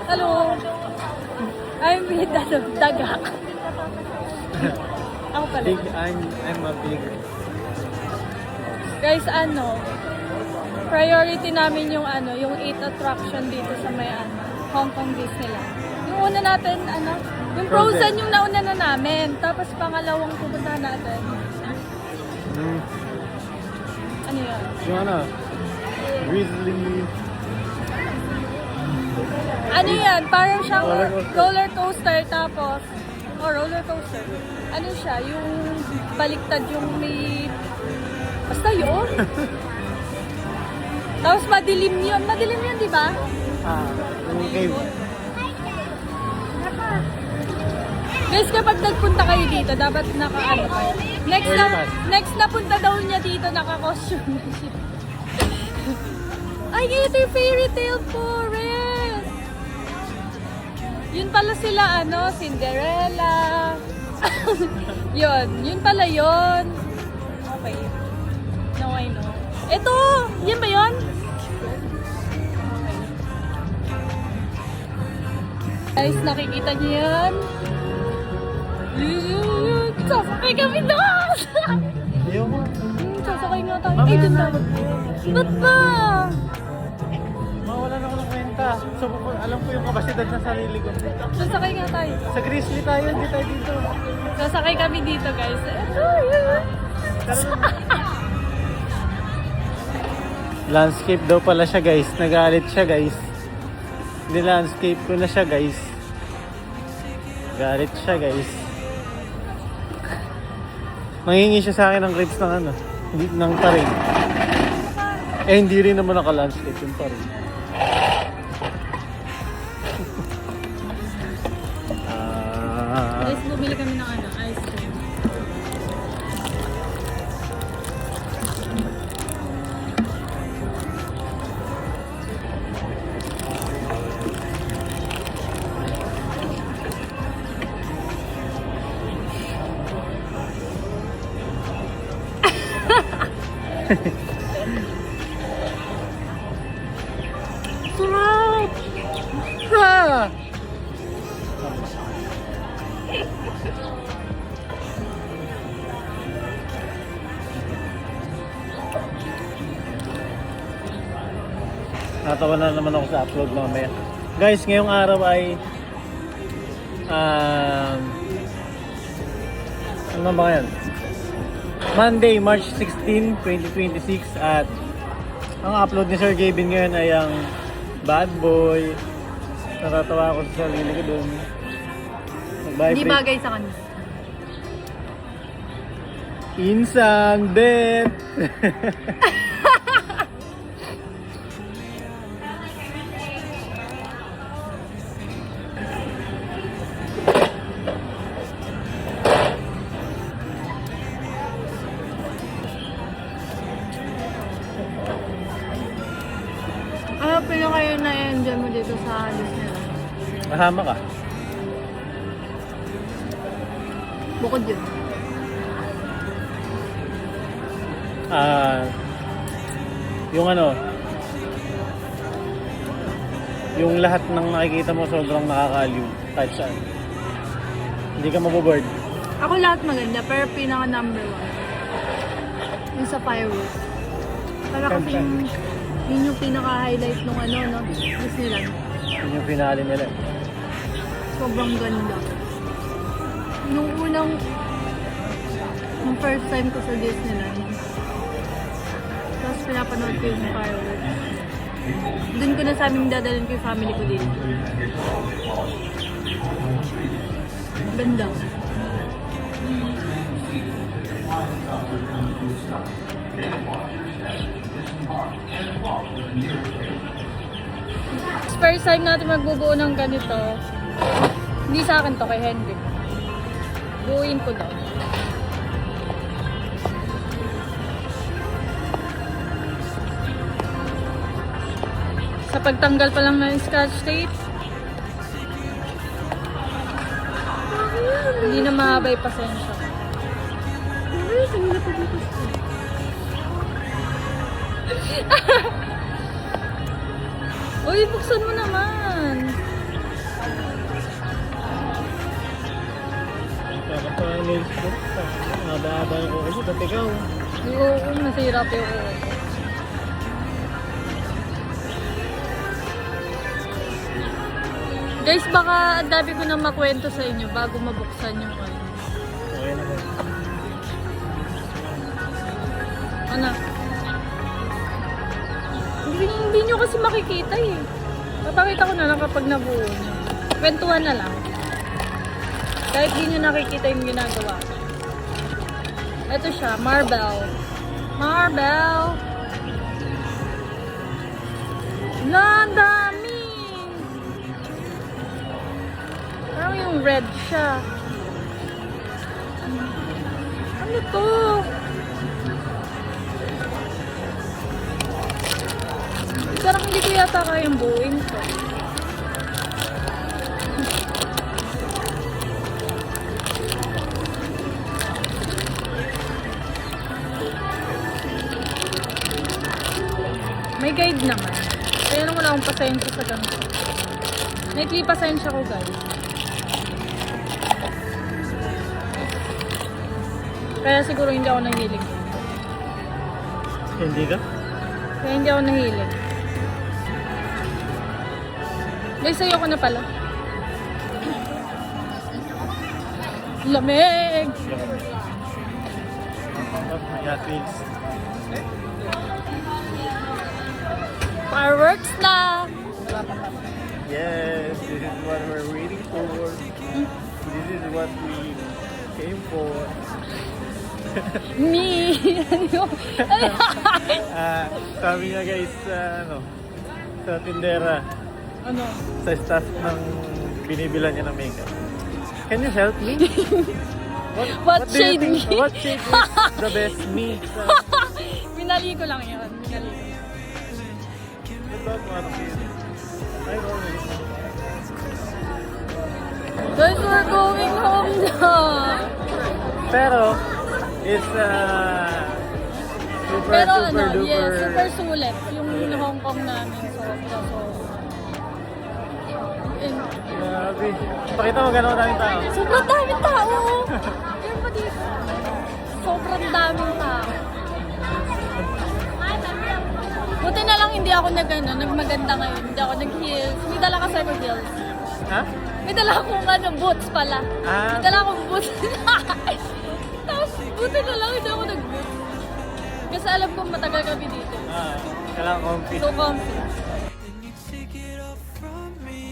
Hello. I'm with Daga. Ako pala. Big, I'm a bigger. Guys, priority namin yung yung 8 attraction dito sa may Hong Kong Disneyland. Yung una natin, yung Frozen yung nauna na namin. Tapos pangalawang pupuntahan natin. Ano yun? Yung Grizzly. Ano yan? Parang siyang roller coaster tapos, roller coaster. Ano siya? Yung baliktad yung may, basta yun. Tapos madilim yun. Madilim yun, di ba? Yung cave. Guys, kapag nagpunta kayo dito, dapat naka-ano kayo. Next na punta daw niya dito, naka-costume na siya. Ay, ito yung fairy tale forest! Yun pala sila, Cinderella. yun pala yun. Okay. Now I know. Ito! Yan ba yun? Okay. Guys, nakikita niyo yan? Sasakay kami doon! Ayaw mo. Sasakay nga tayo. Ay, dun tayo. Ba't ba? Mawalan ako ng kwenta. So, alam ko yung kapasidad ng sarili ko. Sasakay nga tayo. Sa Grizzly tayo, hindi tayo dito. Sasakay kami dito, guys. Landscape daw pala siya, guys. Nagalit siya, guys. Hindi landscape ko na siya, guys. Galit siya, guys. Mangingi siya sa akin ng clips ng paring. Hindi rin naman naka-landscape yung paring. Guys, bumili kami ng ice cream. Sarap! Ha! Natawa na naman ako sa upload mamaya. Guys, ngayong araw ay ano ba yan? Monday, March 16, 2026 at ang upload ni Sir Gavin ngayon ay ang Bad Boy. Natatawa ako sa sarili ko dun. Hindi bagay sa kanya. Insang bet! Ano pa yung kayo na-enjoy mo dito sa Disneyland? Mahama ka. Bukod yun. Yung lahat ng nakikita mo sobrang nakakaliw kahit saan. Hindi ka maboboard. Ako lahat maganda, pero pinaka number 1. Yung sa fireworks. Para kasi yun yung pinaka-highlight nung Disneyland. Yun yung finale nila. Sobrang ganda. Nung first time ko sa Disneyland, tapos pinapanood ko yung fireworks. Doon ko na sabing dadalhin ko yung family ko dito. Ganda. First time natin magbubuo ng ganito. Hindi sa akin to, kay Henry. Buuin ko daw. Sa pagtanggal pa lang ng scotch tape, hindi na mahaba yung pasensya. Uy, buksan mo naman. Parang nails ko. Nada-ada ko kasi ba't ikaw? Oo, nasira pa yung ulo ko. Guys, baka ang dami ko na makwento sa inyo bago mabuksan yung ano. Okay na ba? Ano? Hindi nyo kasi makikita eh. Papakita ko na lang kapag nabuo nyo. Kwentuhan na lang. Kahit di nyo nakikita yung ginagawa ko. Ito siya, marble. Marble! Ang dami! Parang yung red siya. Ano to? Parang hindi ko yata kayang buuin to. May guide naman. Kaya lang wala akong pasensya sa ganito. May pasensya ko, guys. Kaya siguro hindi ako nahilig. Hindi ka? Kaya hindi ako nahilig. Guys, ayoko na pala. Lamig! Hot Wheels. Fireworks na! Yes, this is what we're waiting for. This is what we came for. Me! Sabi nga guys, sa tindera, Ano? sa staff ng binibilan niya ng makeup. Can you help me? What do you shade think? me? What shade is the best me? Minali ko lang yun. Minali ko. About what is I don't know. Guys, we're going home na! Pero, it's super, Pero super ano, duper. yes, super sulit. Yung Hong Kong namin. So. Grabe. Pakita mo gano'n daming tao. Sobrang daming tao! Yan pa dito. Sobrang daming tao. Buti na lang hindi ako nagmaganda ngayon. Hindi ako nag-heels. May dala kasi ako heels. Ha? May dala akong boots pala. Ah. May dala akong boots. Tapos, buti na lang hindi ako nag-boots. Kasi alam ko matagal kami dito. Kailangan comfy. So comfy. And you take it all from me.